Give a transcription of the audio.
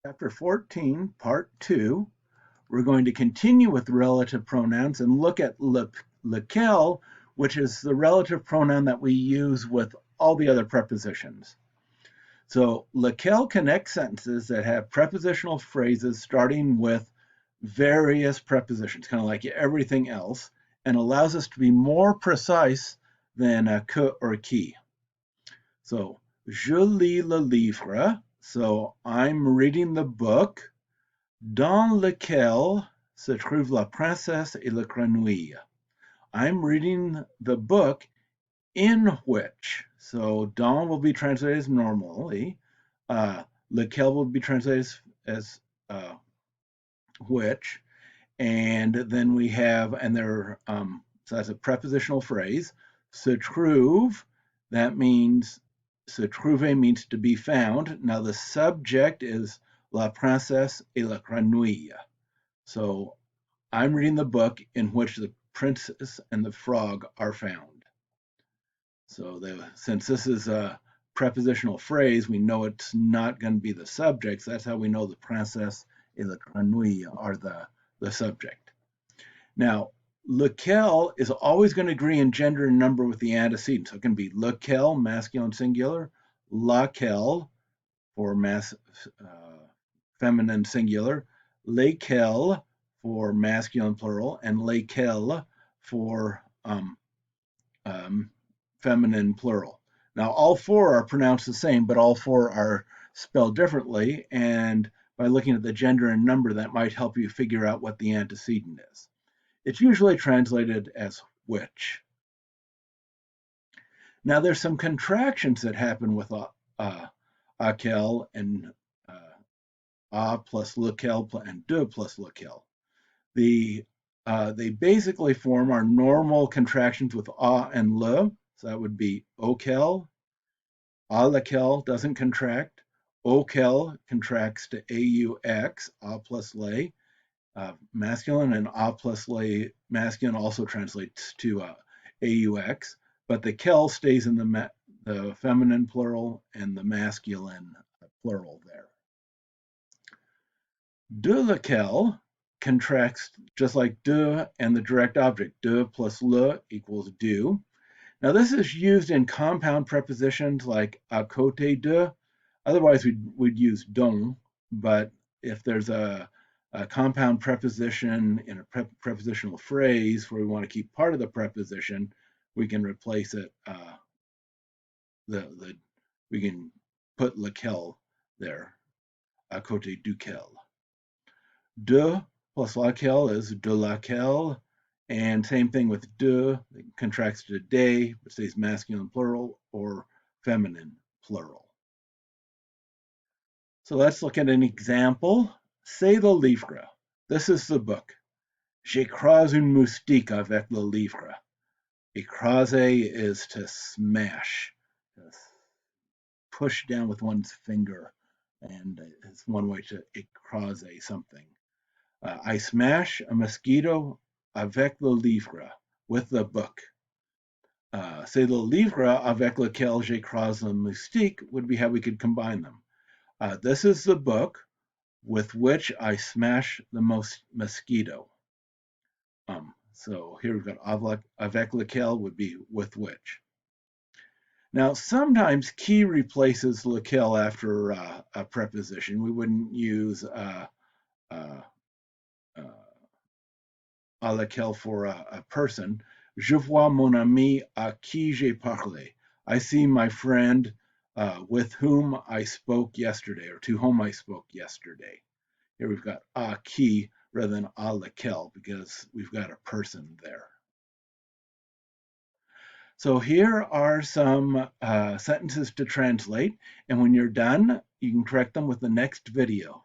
Chapter 14, Part 2. We're going to continue with relative pronouns and look at Laquelle, which is the relative pronoun that we use with all the other prepositions. So Laquelle connects sentences that have prepositional phrases starting with various prepositions, kind of like everything else, and allows us to be more precise than que or qui. So, je lis le livre. So I'm reading the book dans lequel se trouve la princesse et le grenouille. I'm reading the book in which. So dans will be translated as normally. Lequel will be translated as which. And then we have, so that's a prepositional phrase. Se trouve, that means, se trouver means to be found. Now the subject is La princesse et la grenouille. So I'm reading the book in which the princess and the frog are found. So since this is a prepositional phrase, we know it's not going to be the subject. So that's how we know the princess et la grenouille are the subject. Now, lequel is always going to agree in gender and number with the antecedent. So it can be lequel, masculine singular, laquelle for feminine singular, lesquels for masculine plural, and lesquelles for feminine plural. Now, all four are pronounced the same, but all four are spelled differently. And by looking at the gender and number, that might help you figure out what the antecedent is. It's usually translated as which. Now, there's some contractions that happen with aquel and a plus lequel and de plus lequel. They basically form our normal contractions with a and le. So that would be auquel. A lequel doesn't contract. Auquel contracts to aux, a plus le. Masculine, and a plus le masculine also translates to aux, but the quel stays in the feminine plural and the masculine plural there. De lequel contracts just like de and the direct object. De plus le equals do. Now this is used in compound prepositions like à côté de. Otherwise we'd use dont, but if there's a compound preposition in a prepositional phrase where we want to keep part of the preposition, we can replace it. We can put lequel there, à côté duquel. De plus laquelle is de laquelle, and same thing with de, it contracts to de, but stays masculine plural or feminine plural. So let's look at an example. C'est le livre. This is the book. J'écrase une moustique avec le livre. Écraser is to smash, push down with one's finger, and it's one way to écrase something. I smash a mosquito avec le livre, with the book. C'est le livre avec lequel j'écrase le moustique would be how we could combine them. This is the book with which I smash the mosquito. So here we've got avec lequel would be with which. Now, sometimes qui replaces lequel after a preposition. We wouldn't use à laquelle for a person. Je vois mon ami à qui j'ai parlé. I see my friend with whom I spoke yesterday, or to whom I spoke yesterday. Here we've got à qui rather than à laquelle because we've got a person there. So here are some sentences to translate, and when you're done, you can correct them with the next video.